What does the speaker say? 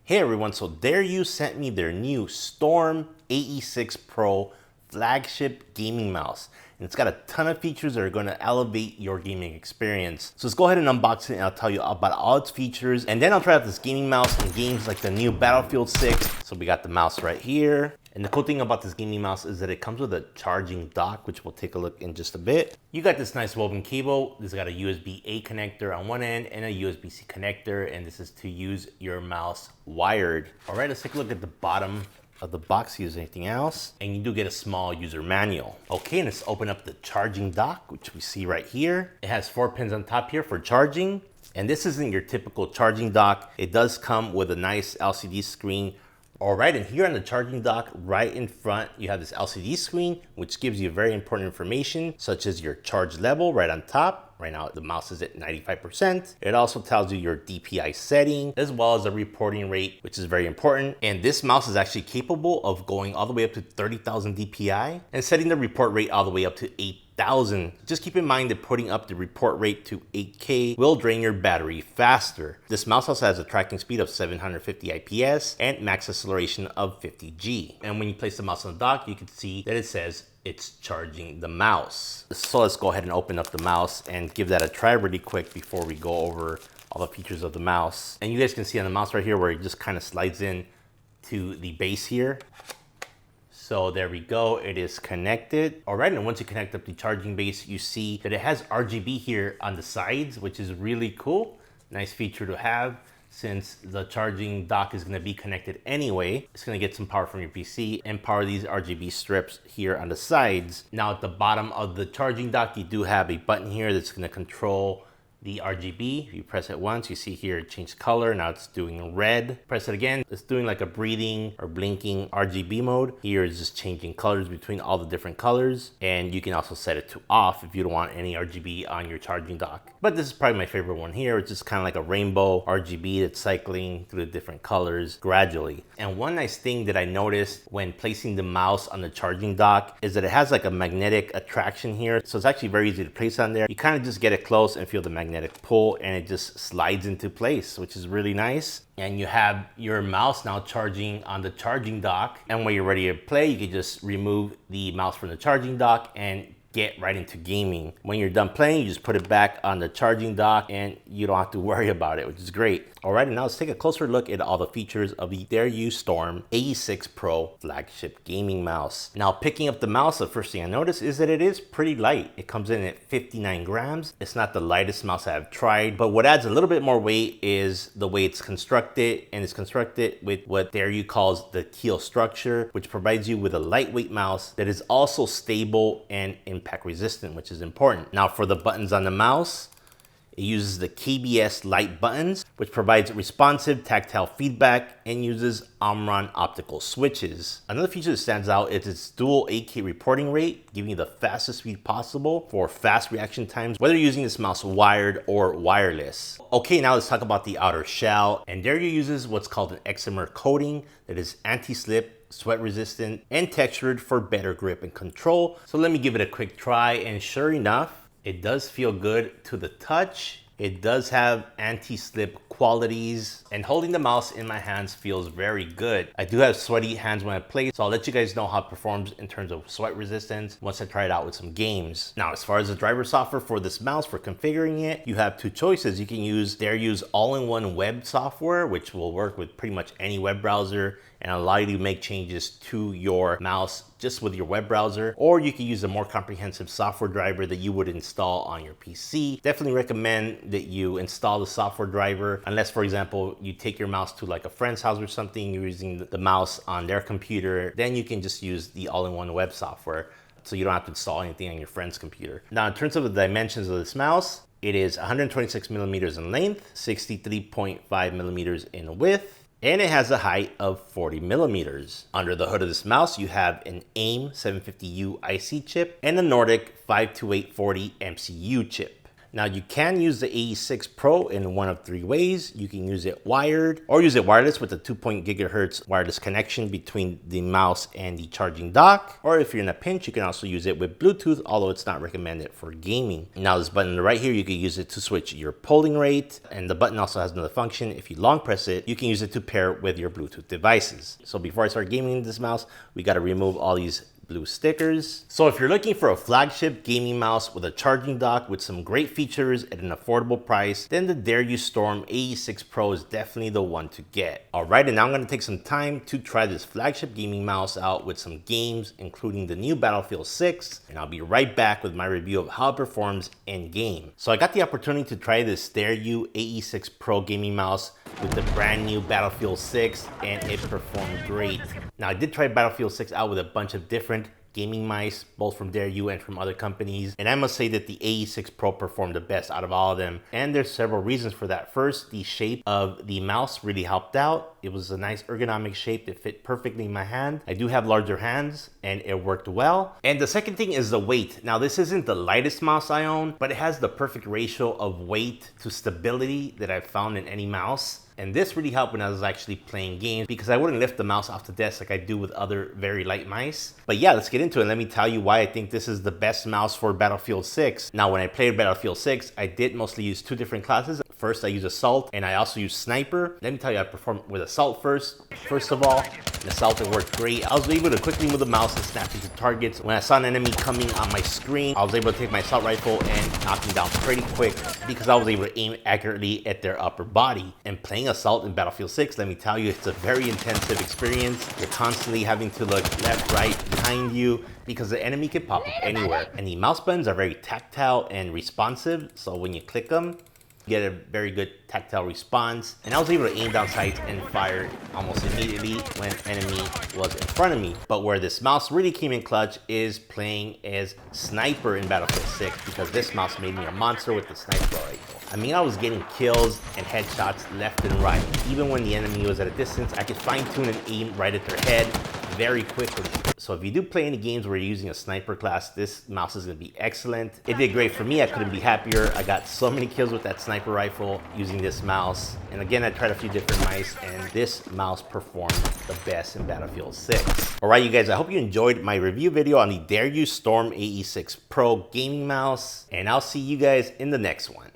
Hey everyone, so Dareu sent me their new Storm AE6 Pro flagship gaming mouse. And it's got a ton of features that are going to elevate your gaming experience. So let's go ahead and unbox it and I'll tell you about all its features. And then I'll try out this gaming mouse in games like the new Battlefield 6. So we got the mouse right here. And the cool thing about this gaming mouse is that it comes with a charging dock, which we'll take a look in just a bit. You got this nice woven cable. This got a USB-A connector on one end and a USB-C connector. And this is to use your mouse wired. All right, let's take a look at the bottom of the box. Use anything else, and you do get a small user manual. Okay, and let's open up the charging dock, which we see right here. It has 4 pins on top here for charging, and this isn't your typical charging dock. It does come with a nice LCD screen. All right, and here on the charging dock, right in front, you have this LCD screen, which gives you very important information, such as your charge level right on top. Right now, the mouse is at 95%. It also tells you your DPI setting, as well as the reporting rate, which is very important. And this mouse is actually capable of going all the way up to 30,000 DPI and setting the report rate all the way up to 8,000. Just keep in mind that putting up the report rate to 8K will drain your battery faster. This mouse also has a tracking speed of 750 IPS and max acceleration of 50G. And when you place the mouse on the dock, you can see that it says it's charging the mouse. So let's go ahead and open up the mouse and give that a try really quick before we go over all the features of the mouse. And you guys can see on the mouse right here where it just kind of slides in to the base here. So there we go, it is connected. All right, and once you connect up the charging base, you see that it has RGB here on the sides, which is really cool. Nice feature to have, since the charging dock is gonna be connected anyway. It's gonna get some power from your PC and power these RGB strips here on the sides. Now at the bottom of the charging dock, you do have a button here that's gonna control the RGB. If you press it once, you see here it changed color. Now it's doing red. Press it again, it's doing like a breathing or blinking RGB mode. Here is just changing colors between all the different colors. And you can also set it to off if you don't want any RGB on your charging dock. But this is probably my favorite one here. It's just kind of like a rainbow RGB that's cycling through the different colors gradually. And one nice thing that I noticed when placing the mouse on the charging dock is that it has like a magnetic attraction here. So it's actually very easy to place on there. You kind of just get it close and feel the magnetic pull, and it just slides into place, which is really nice. And you have your mouse now charging on the charging dock, and when you're ready to play, you can just remove the mouse from the charging dock and get right into gaming. When you're done playing, you just put it back on the charging dock and you don't have to worry about it, which is great. All right, and now let's take a closer look at all the features of the Dareu Storm AE6 Pro flagship gaming mouse. Now, picking up the mouse, the first thing I noticed is that it is pretty light. It comes in at 59 grams. It's not the lightest mouse I've tried, but what adds a little bit more weight is the way it's constructed, and it's constructed with what Dareu calls the keel structure, which provides you with a lightweight mouse that is also stable and impact resistant, which is important. Now for the buttons on the mouse, it uses the KBS light buttons, which provides responsive tactile feedback and uses Omron optical switches. Another feature that stands out is its dual 8K reporting rate, giving you the fastest speed possible for fast reaction times, whether you're using this mouse wired or wireless. Okay, now let's talk about the outer shell. And Dareu uses what's called an excimer coating that is anti-slip, sweat resistant, and textured for better grip and control. So let me give it a quick try, and sure enough, it does feel good to the touch. It does have anti-slip qualities, and holding the mouse in my hands feels very good. I do have sweaty hands when I play, so I'll let you guys know how it performs in terms of sweat resistance once I try it out with some games. Now, as far as the driver software for this mouse, for configuring it, you have two choices. You can use Dareu's all-in-one web software, which will work with pretty much any web browser and allow you to make changes to your mouse just with your web browser, or you can use a more comprehensive software driver that you would install on your PC. Definitely recommend that you install the software driver, unless, for example, you take your mouse to like a friend's house or something, you're using the mouse on their computer, then you can just use the all-in-one web software, so you don't have to install anything on your friend's computer. Now, in terms of the dimensions of this mouse, it is 126 millimeters in length, 63.5 millimeters in width, and it has a height of 40 millimeters. Under the hood of this mouse, you have an AIM 750U IC chip and a Nordic 52840 MCU chip. Now you can use the AE6 Pro in one of three ways. You can use it wired or use it wireless with a 2.0 gigahertz wireless connection between the mouse and the charging dock. Or if you're in a pinch, you can also use it with Bluetooth, although it's not recommended for gaming. Now this button right here, you can use it to switch your polling rate. And the button also has another function. If you long press it, you can use it to pair with your Bluetooth devices. So before I start gaming this mouse, we got to remove all these blue stickers. So if you're looking for a flagship gaming mouse with a charging dock with some great features at an affordable price, then the Dareu Storm AE6 Pro is definitely the one to get. All right, and now I'm going to take some time to try this flagship gaming mouse out with some games, including the new Battlefield 6, and I'll be right back with my review of how it performs in game. So I got the opportunity to try this Dareu AE6 Pro gaming mouse with the brand new Battlefield 6, and it performed great. Now I did try Battlefield 6 out with a bunch of different gaming mice, both from Dareu and from other companies, and I must say that the AE6 Pro performed the best out of all of them, and there's several reasons for that. First, the shape of the mouse really helped out. It was a nice ergonomic shape that fit perfectly in my hand. I do have larger hands and it worked well. And the second thing is the weight. Now this isn't the lightest mouse I own, but it has the perfect ratio of weight to stability that I've found in any mouse. And this really helped when I was actually playing games because I wouldn't lift the mouse off the desk like I do with other very light mice. But yeah, let's get into it. Let me tell you why I think this is the best mouse for Battlefield 6. Now, when I played Battlefield 6, I did mostly use two different classes. First, I use Assault, and I also use Sniper. Let me tell you, I performed with Assault first. First of all, in Assault, it worked great. I was able to quickly move the mouse and snap into targets. When I saw an enemy coming on my screen, I was able to take my Assault rifle and knock him down pretty quick because I was able to aim accurately at their upper body. And playing Assault in Battlefield 6, let me tell you, it's a very intensive experience. You're constantly having to look left, right, behind you because the enemy can pop up anywhere. And the mouse buttons are very tactile and responsive. So when you click them, get a very good tactile response. And I was able to aim down sights and fire almost immediately when enemy was in front of me. But where this mouse really came in clutch is playing as Sniper in Battlefield 6 because this mouse made me a monster with the Sniper rifle. I mean, I was getting kills and headshots left and right. Even when the enemy was at a distance, I could fine tune and aim right at their head very quickly. So if you do play any games where you're using a Sniper class, this mouse is going to be excellent. It did great for me. I couldn't be happier. I got so many kills with that Sniper rifle using this mouse. And again, I tried a few different mice, and this mouse performed the best in Battlefield 6. All right, you guys, I hope you enjoyed my review video on the Dareu Storm AE6 Pro gaming mouse, and I'll see you guys in the next one.